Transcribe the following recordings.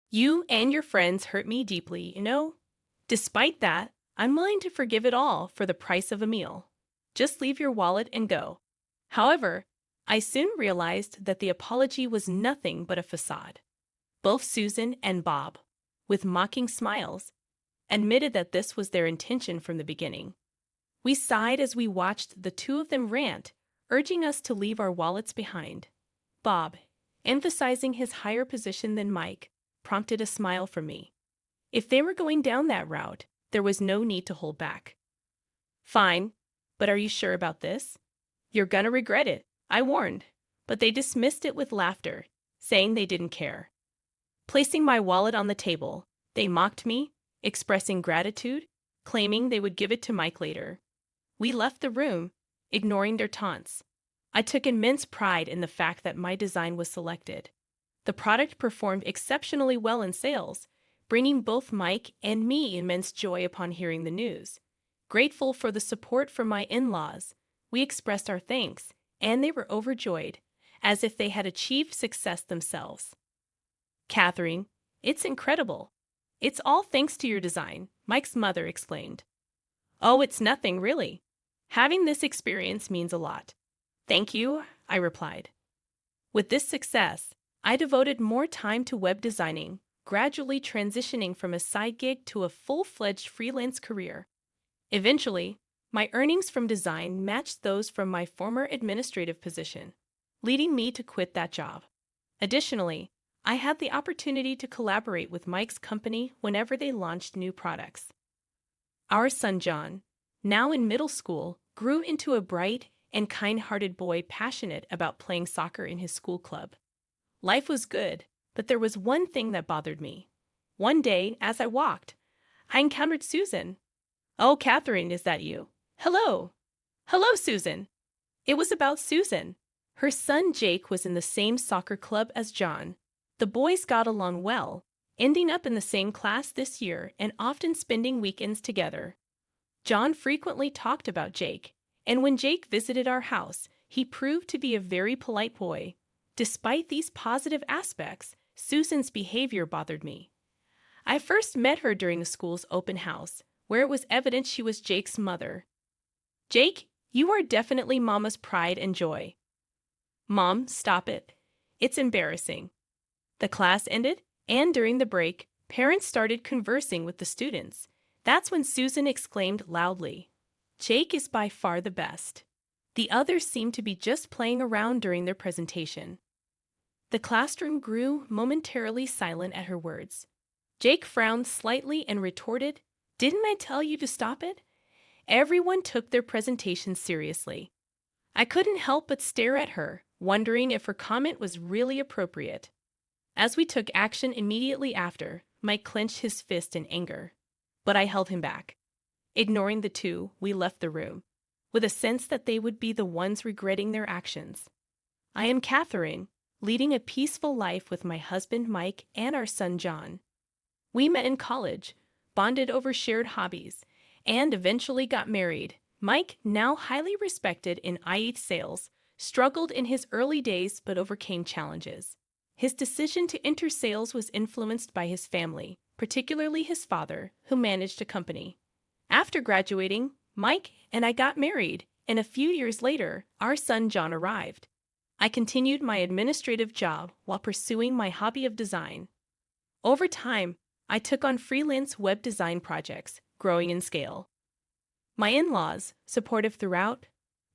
You and your friends hurt me deeply, you know? Despite that, I'm willing to forgive it all for the price of a meal. Just leave your wallet and go. However, I soon realized that the apology was nothing but a facade. Both Susan and Bob, with mocking smiles, admitted that this was their intention from the beginning. We sighed as we watched the two of them rant, urging us to leave our wallets behind. Bob, emphasizing his higher position than Mike, prompted a smile from me. If they were going down that route, there was no need to hold back. Fine, but are you sure about this? You're gonna regret it, I warned, but they dismissed it with laughter, saying they didn't care. Placing my wallet on the table, they mocked me, expressing gratitude, claiming they would give it to Mike later. We left the room, ignoring their taunts. I took immense pride in the fact that my design was selected. The product performed exceptionally well in sales, bringing both Mike and me immense joy upon hearing the news. Grateful for the support from my in-laws, we expressed our thanks, and they were overjoyed, as if they had achieved success themselves. Catherine, it's incredible. It's all thanks to your design, Mike's mother explained. Oh, it's nothing, really. Having this experience means a lot. Thank you, I replied. With this success, I devoted more time to web designing, gradually transitioning from a side gig to a full-fledged freelance career. Eventually, my earnings from design matched those from my former administrative position, leading me to quit that job. Additionally, I had the opportunity to collaborate with Mike's company whenever they launched new products. Our son John, now in middle school, grew into a bright and kind-hearted boy passionate about playing soccer in his school club. Life was good, but there was one thing that bothered me. One day, as I walked, I encountered Susan. Oh, Catherine, is that you? Hello. Hello, Susan. It was about Susan. Her son Jake was in the same soccer club as John. The boys got along well, ending up in the same class this year and often spending weekends together. John frequently talked about Jake, and when Jake visited our house, he proved to be a very polite boy. Despite these positive aspects, Susan's behavior bothered me. I first met her during the school's open house, where it was evident she was Jake's mother. Jake, you are definitely Mama's pride and joy. Mom, stop it. It's embarrassing. The class ended, and during the break, parents started conversing with the students. That's when Susan exclaimed loudly, Jake is by far the best. The others seemed to be just playing around during their presentation. The classroom grew momentarily silent at her words. Jake frowned slightly and retorted, Didn't I tell you to stop it? Everyone took their presentation seriously. I couldn't help but stare at her, wondering if her comment was really appropriate. As we took action immediately after, Mike clenched his fist in anger. But I held him back. Ignoring the two, we left the room, with a sense that they would be the ones regretting their actions. I am Catherine, leading a peaceful life with my husband Mike and our son John. We met in college, bonded over shared hobbies, and eventually got married. Mike, now highly respected in aita sales, struggled in his early days but overcame challenges. His decision to enter sales was influenced by his family, particularly his father, who managed a company. After graduating, Mike and I got married, and a few years later, our son John arrived. I continued my administrative job while pursuing my hobby of design. Over time, I took on freelance web design projects, growing in scale. My in-laws, supportive throughout,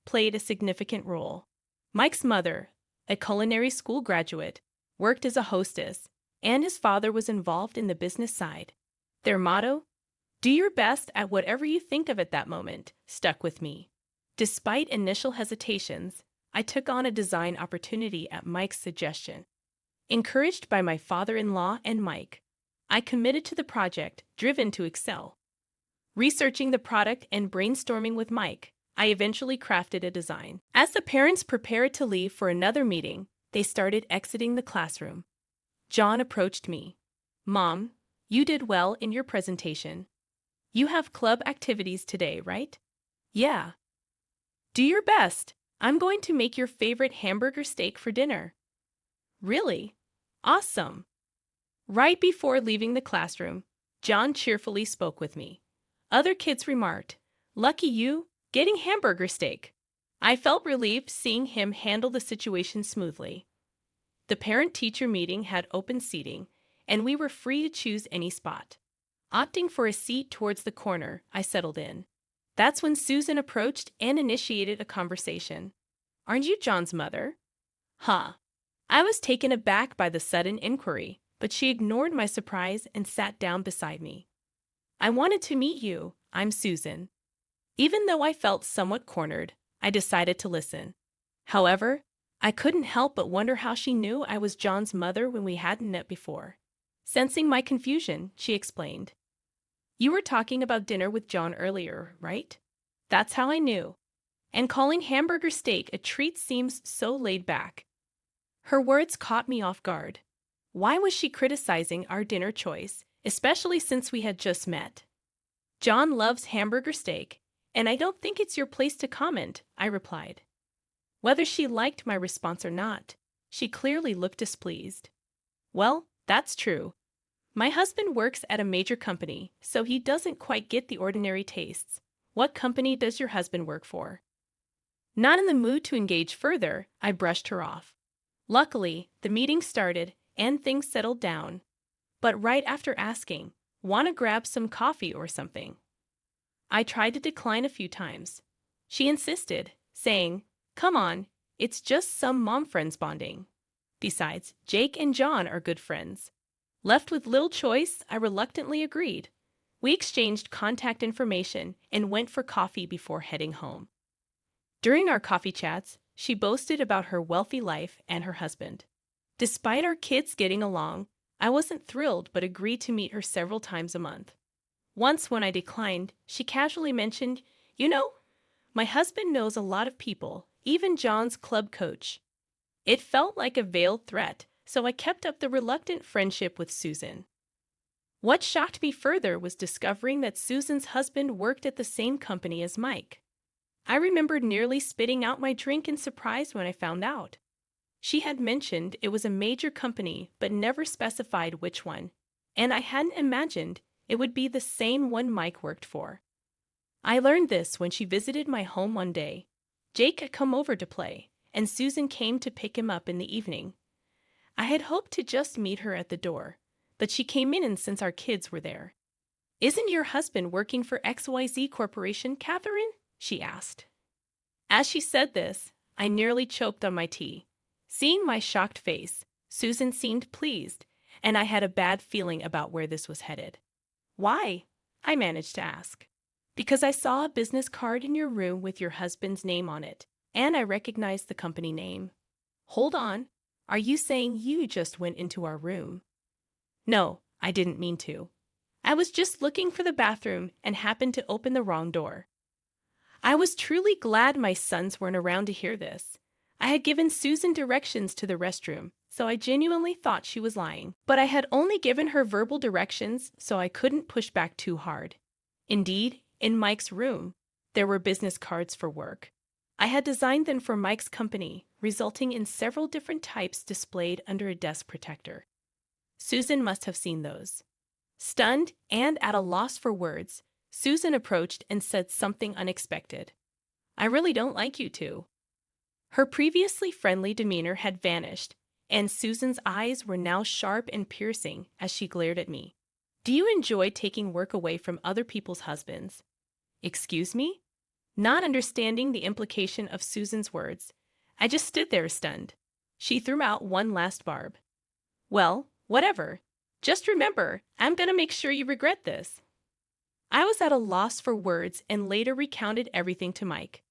played a significant role. Mike's mother, a culinary school graduate, worked as a hostess, and his father was involved in the business side. Their motto, do your best at whatever you think of at that moment, stuck with me. Despite initial hesitations, I took on a design opportunity at Mike's suggestion. Encouraged by my father-in-law and Mike, I committed to the project, driven to excel. Researching the product and brainstorming with Mike, I eventually crafted a design. As the parents prepared to leave for another meeting, they started exiting the classroom. John approached me. Mom, you did well in your presentation. You have club activities today, right? Yeah. Do your best. I'm going to make your favorite hamburger steak for dinner. Really? Awesome. Right before leaving the classroom, John cheerfully spoke with me. Other kids remarked, "Lucky you, getting hamburger steak." I felt relieved seeing him handle the situation smoothly. The parent-teacher meeting had open seating, and we were free to choose any spot. Opting for a seat towards the corner, I settled in. That's when Susan approached and initiated a conversation. "Aren't you John's mother?" Huh. I was taken aback by the sudden inquiry, but she ignored my surprise and sat down beside me. "I wanted to meet you. I'm Susan." Even though I felt somewhat cornered, I decided to listen. However, I couldn't help but wonder how she knew I was John's mother when we hadn't met before. Sensing my confusion, she explained. "You were talking about dinner with John earlier, right? That's how I knew. And calling hamburger steak a treat seems so laid back." Her words caught me off guard. Why was she criticizing our dinner choice, especially since we had just met? "John loves hamburger steak, and I don't think it's your place to comment," I replied. Whether she liked my response or not, she clearly looked displeased. "Well, that's true. My husband works at a major company, so he doesn't quite get the ordinary tastes. What company does your husband work for?" Not in the mood to engage further, I brushed her off. Luckily, the meeting started and things settled down. But right after asking, "Want to grab some coffee or something?" I tried to decline a few times. She insisted, saying, "Come on, it's just some mom friends bonding. Besides, Jake and John are good friends." Left with little choice, I reluctantly agreed. We exchanged contact information and went for coffee before heading home. During our coffee chats, she boasted about her wealthy life and her husband. Despite our kids getting along, I wasn't thrilled but agreed to meet her several times a month. Once when I declined, she casually mentioned, "You know, my husband knows a lot of people, even John's club coach." It felt like a veiled threat, so I kept up the reluctant friendship with Susan. What shocked me further was discovering that Susan's husband worked at the same company as Mike. I remembered nearly spitting out my drink in surprise when I found out. She had mentioned it was a major company but never specified which one, and I hadn't imagined it would be the same one Mike worked for. I learned this when she visited my home one day. Jake had come over to play, and Susan came to pick him up in the evening. I had hoped to just meet her at the door, but she came in since our kids were there. "Isn't your husband working for XYZ Corporation, Catherine?" she asked. As she said this, I nearly choked on my tea. Seeing my shocked face, Susan seemed pleased, and I had a bad feeling about where this was headed. "Why?" I managed to ask. "Because I saw a business card in your room with your husband's name on it, and I recognized the company name." "Hold on. Are you saying you just went into our room?" "No, I didn't mean to. I was just looking for the bathroom and happened to open the wrong door." I was truly glad my sons weren't around to hear this. I had given Susan directions to the restroom, so I genuinely thought she was lying. But I had only given her verbal directions, so I couldn't push back too hard. Indeed, in Mike's room, there were business cards for work. I had designed them for Mike's company, resulting in several different types displayed under a desk protector. Susan must have seen those. Stunned and at a loss for words, Susan approached and said something unexpected. "I really don't like you two." Her previously friendly demeanor had vanished, and Susan's eyes were now sharp and piercing as she glared at me. "Do you enjoy taking work away from other people's husbands?" Excuse me? Not understanding the implication of Susan's words, I just stood there stunned. She threw out one last barb. "Well, whatever. Just remember, I'm going to make sure you regret this." I was at a loss for words and later recounted everything to Mike.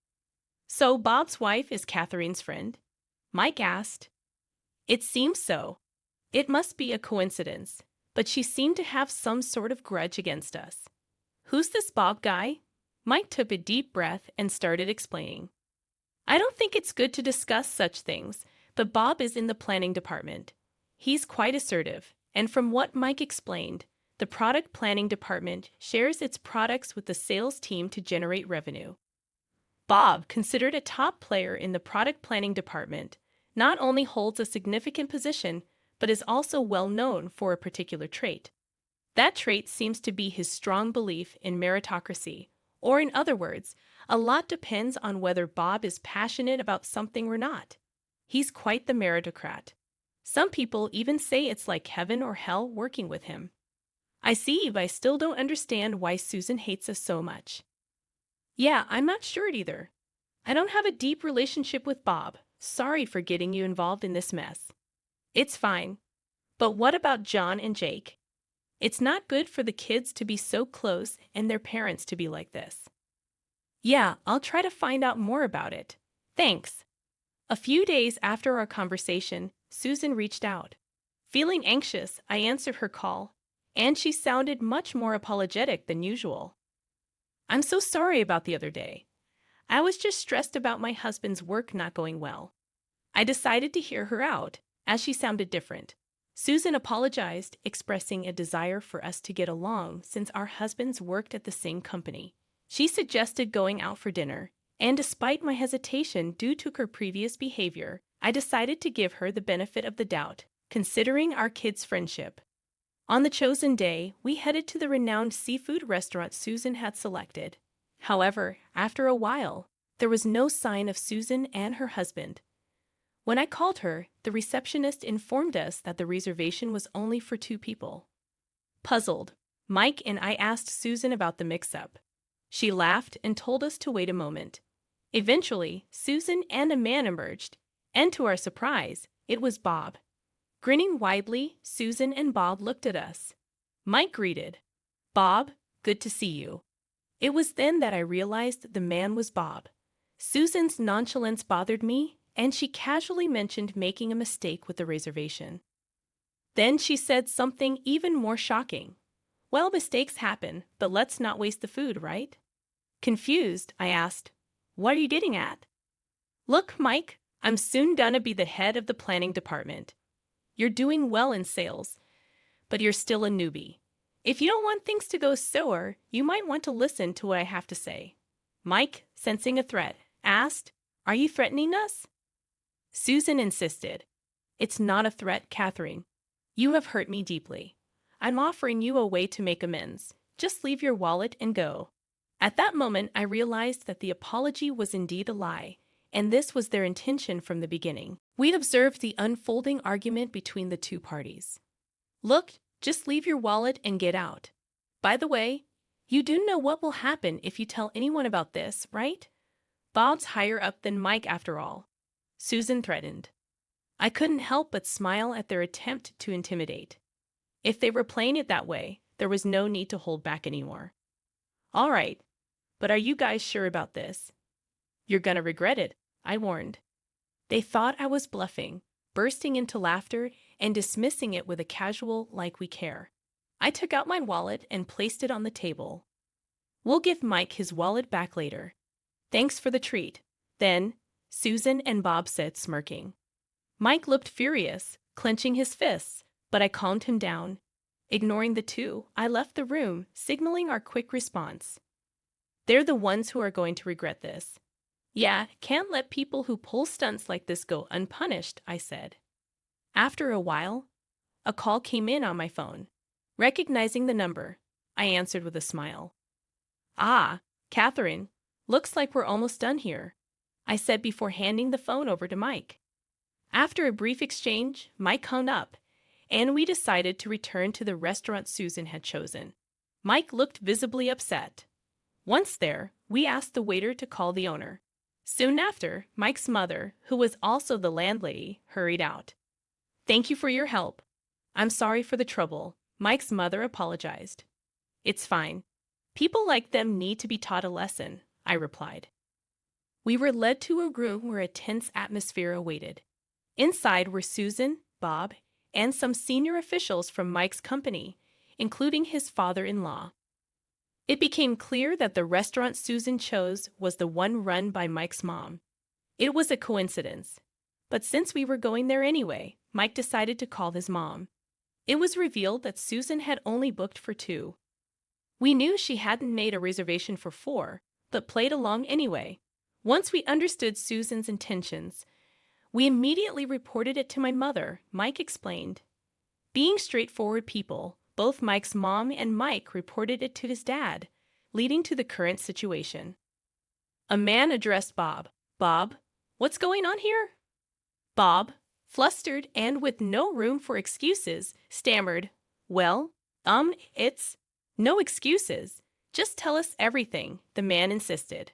"So Bob's wife is Catherine's friend?" Mike asked. "It seems so. It must be a coincidence, but she seemed to have some sort of grudge against us." "Who's this Bob guy?" Mike took a deep breath and started explaining. "I don't think it's good to discuss such things, but Bob is in the planning department. He's quite assertive, and from what Mike explained, the product planning department shares its products with the sales team to generate revenue. Bob, considered a top player in the product planning department, not only holds a significant position, but is also well known for a particular trait. That trait seems to be his strong belief in meritocracy, or in other words, a lot depends on whether Bob is passionate about something or not. He's quite the meritocrat. Some people even say it's like heaven or hell working with him. I see, but I still don't understand why Susan hates us so much. Yeah, I'm not sure either. I don't have a deep relationship with Bob. Sorry for getting you involved in this mess. It's fine. But what about John and Jake? It's not good for the kids to be so close and their parents to be like this. Yeah, I'll try to find out more about it. Thanks. A few days after our conversation, Susan reached out. Feeling anxious, I answered her call, and she sounded much more apologetic than usual. I'm so sorry about the other day. I was just stressed about my husband's work not going well. I decided to hear her out, as she sounded different. Susan apologized, expressing a desire for us to get along since our husbands worked at the same company. She suggested going out for dinner, and despite my hesitation due to her previous behavior, I decided to give her the benefit of the doubt, considering our kids' friendship. On the chosen day, we headed to the renowned seafood restaurant Susan had selected. However, after a while, there was no sign of Susan and her husband. When I called her, the receptionist informed us that the reservation was only for 2 people. Puzzled, Mike and I asked Susan about the mix-up. She laughed and told us to wait a moment. Eventually, Susan and a man emerged, and to our surprise, it was Bob. Grinning widely, Susan and Bob looked at us. Mike greeted, "Bob, good to see you." It was then that I realized the man was Bob. Susan's nonchalance bothered me, and she casually mentioned making a mistake with the reservation. Then she said something even more shocking. Well, mistakes happen, but let's not waste the food, right? Confused, I asked, "What are you getting at?" "Look, Mike, I'm soon gonna be the head of the planning department. You're doing well in sales, but you're still a newbie. If you don't want things to go sour, you might want to listen to what I have to say." Mike, sensing a threat, asked, "Are you threatening us?" Susan insisted, "It's not a threat, Catherine. You have hurt me deeply. I'm offering you a way to make amends. Just leave your wallet and go." At that moment, I realized that the apology was indeed a lie, and this was their intention from the beginning. We'd observed the unfolding argument between the 2 parties. "Look, just leave your wallet and get out. By the way, you do know what will happen if you tell anyone about this, right? Bob's higher up than Mike after all," Susan threatened. I couldn't help but smile at their attempt to intimidate. If they were playing it that way, there was no need to hold back anymore. "All right, but are you guys sure about this? You're gonna regret it," I warned. They thought I was bluffing, bursting into laughter and dismissing it with a casual "like we care." I took out my wallet and placed it on the table. "We'll give Mike his wallet back later. Thanks for the treat." Then, Susan and Bob said, smirking. Mike looked furious, clenching his fists, but I calmed him down. Ignoring the 2, I left the room, signaling our quick response. They're the ones who are going to regret this. Yeah, can't let people who pull stunts like this go unpunished, I said. After a while, a call came in on my phone. Recognizing the number, I answered with a smile. "Ah, Catherine, looks like we're almost done here," I said before handing the phone over to Mike. After a brief exchange, Mike hung up, and we decided to return to the restaurant Susan had chosen. Mike looked visibly upset. Once there, we asked the waiter to call the owner. Soon after, Mike's mother, who was also the landlady, hurried out. "Thank you for your help. I'm sorry for the trouble," Mike's mother apologized. "It's fine. People like them need to be taught a lesson," I replied. We were led to a room where a tense atmosphere awaited. Inside were Susan, Bob, and some senior officials from Mike's company, including his father-in-law. It became clear that the restaurant Susan chose was the one run by Mike's mom. It was a coincidence, but since we were going there anyway, Mike decided to call his mom. It was revealed that Susan had only booked for 2. We knew she hadn't made a reservation for 4, but played along anyway. Once we understood Susan's intentions, we immediately reported it to my mother, Mike explained. Being straightforward people, both Mike's mom and Mike reported it to his dad, leading to the current situation. A man addressed Bob. "Bob, what's going on here?" Bob, flustered and with no room for excuses, stammered, "Well, it's no excuses. Just tell us everything," the man insisted.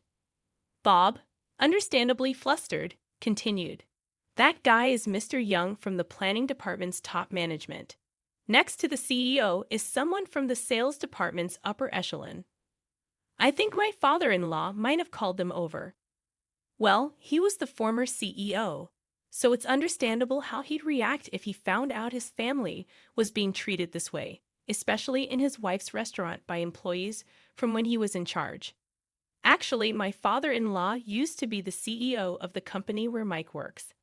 Bob, understandably flustered, continued, "That guy is Mr. Young from the planning department's top management. Next to the CEO is someone from the sales department's upper echelon. I think my father-in-law might have called them over. Well, he was the former CEO, so it's understandable how he'd react if he found out his family was being treated this way, especially in his wife's restaurant by employees from when he was in charge. Actually, my father-in-law used to be the CEO of the company where Mike works.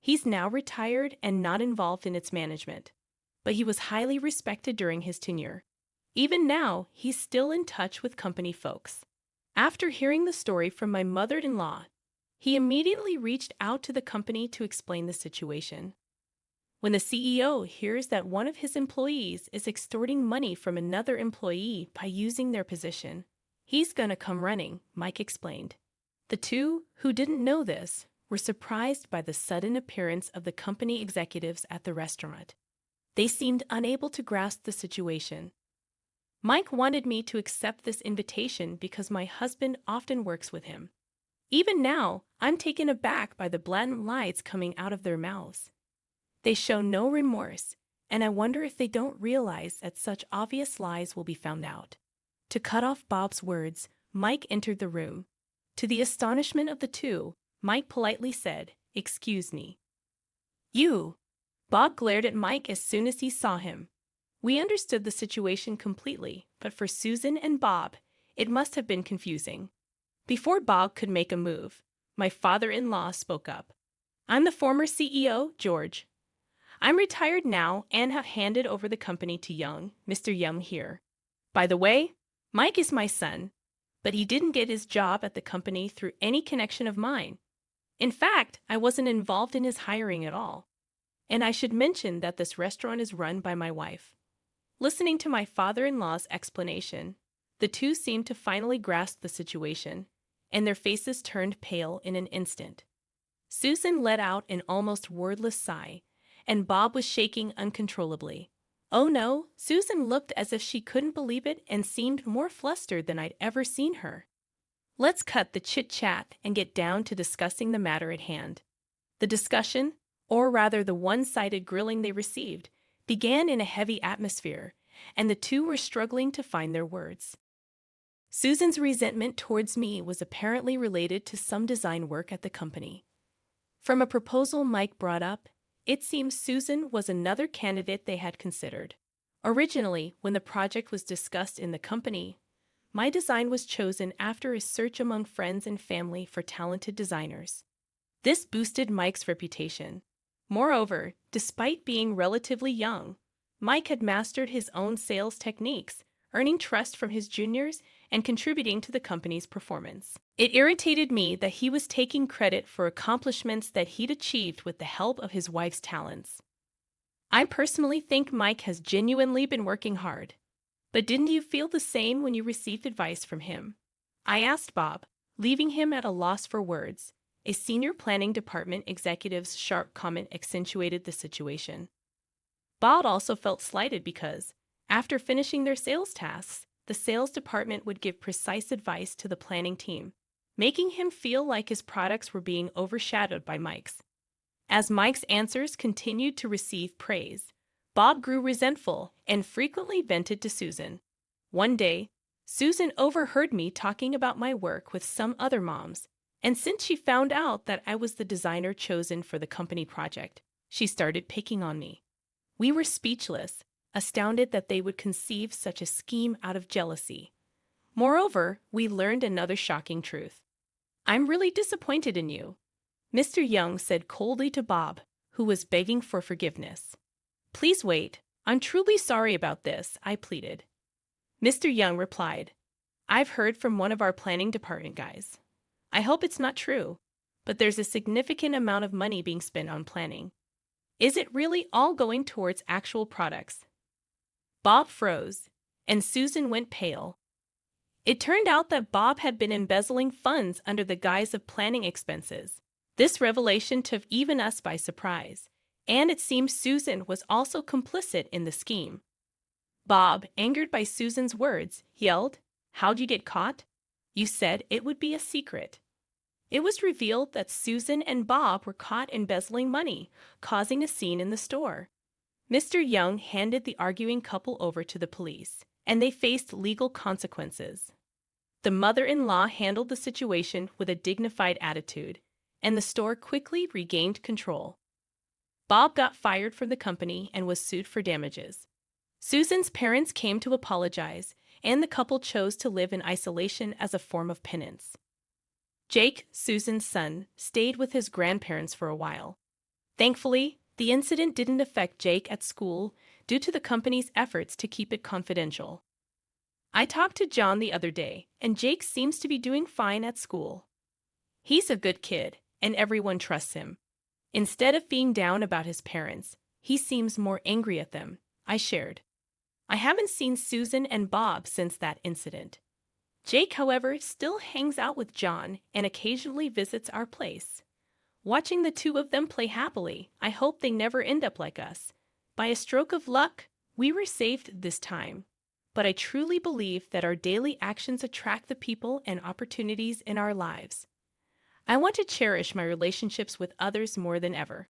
He's now retired and not involved in its management, but he was highly respected during his tenure. Even now, he's still in touch with company folks. After hearing the story from my mother-in-law, he immediately reached out to the company to explain the situation. When the CEO hears that one of his employees is extorting money from another employee by using their position, he's gonna come running," Mike explained. The two, who didn't know this, were surprised by the sudden appearance of the company executives at the restaurant. They seemed unable to grasp the situation. Mike wanted me to accept this invitation because my husband often works with him. Even now, I'm taken aback by the blatant lies coming out of their mouths. They show no remorse, and I wonder if they don't realize that such obvious lies will be found out. To cut off Bob's words, Mike entered the room. To the astonishment of the two, Mike politely said, "Excuse me." "You!" Bob glared at Mike as soon as he saw him. We understood the situation completely, but for Susan and Bob, it must have been confusing. Before Bob could make a move, my father-in-law spoke up. "I'm the former CEO, George. I'm retired now and have handed over the company to Mr. Young here. By the way, Mike is my son, but he didn't get his job at the company through any connection of mine. In fact, I wasn't involved in his hiring at all. And I should mention that this restaurant is run by my wife." Listening to my father-in-law's explanation, the two seemed to finally grasp the situation, and their faces turned pale in an instant. Susan let out an almost wordless sigh, and Bob was shaking uncontrollably. Oh no, Susan looked as if she couldn't believe it and seemed more flustered than I'd ever seen her. Let's cut the chit-chat and get down to discussing the matter at hand. The discussion, or rather the one-sided grilling they received, began in a heavy atmosphere, and the two were struggling to find their words. Susan's resentment towards me was apparently related to some design work at the company. From a proposal Mike brought up, it seems Susan was another candidate they had considered. Originally, when the project was discussed in the company, my design was chosen after a search among friends and family for talented designers. This boosted Mike's reputation. Moreover, despite being relatively young, Mike had mastered his own sales techniques, earning trust from his juniors and contributing to the company's performance. It irritated me that he was taking credit for accomplishments that he'd achieved with the help of his wife's talents. I personally think Mike has genuinely been working hard. But didn't you feel the same when you received advice from him? I asked Bob, leaving him at a loss for words. A senior planning department executive's sharp comment accentuated the situation. Bob also felt slighted because, after finishing their sales tasks, the sales department would give precise advice to the planning team, making him feel like his products were being overshadowed by Mike's. As Mike's answers continued to receive praise, Bob grew resentful and frequently vented to Susan. One day, Susan overheard me talking about my work with some other moms, and since she found out that I was the designer chosen for the company project, she started picking on me. We were speechless, astounded that they would conceive such a scheme out of jealousy. Moreover, we learned another shocking truth. "I'm really disappointed in you," Mr. Young said coldly to Bob, who was begging for forgiveness. "Please wait. I'm truly sorry about this," I pleaded. Mr. Young replied, "I've heard from one of our planning department guys. I hope it's not true, but there's a significant amount of money being spent on planning. Is it really all going towards actual products? Bob froze, and Susan went pale. It turned out that Bob had been embezzling funds under the guise of planning expenses. This revelation took even us by surprise, and it seemed Susan was also complicit in the scheme. Bob, angered by Susan's words, yelled, "How'd you get caught? You said it would be a secret." It was revealed that Susan and Bob were caught embezzling money, causing a scene in the store. Mr. Young handed the arguing couple over to the police, and they faced legal consequences. The mother-in-law handled the situation with a dignified attitude, and the store quickly regained control. Bob got fired from the company and was sued for damages. Susan's parents came to apologize, and the couple chose to live in isolation as a form of penance. Jake, Susan's son, stayed with his grandparents for a while. Thankfully, the incident didn't affect Jake at school due to the company's efforts to keep it confidential. I talked to John the other day, and Jake seems to be doing fine at school. He's a good kid, and everyone trusts him. Instead of being down about his parents, he seems more angry at them, I shared. I haven't seen Susan and Bob since that incident. Jake, however, still hangs out with John and occasionally visits our place. Watching the two of them play happily, I hope they never end up like us. By a stroke of luck, we were saved this time. But I truly believe that our daily actions attract the people and opportunities in our lives. I want to cherish my relationships with others more than ever.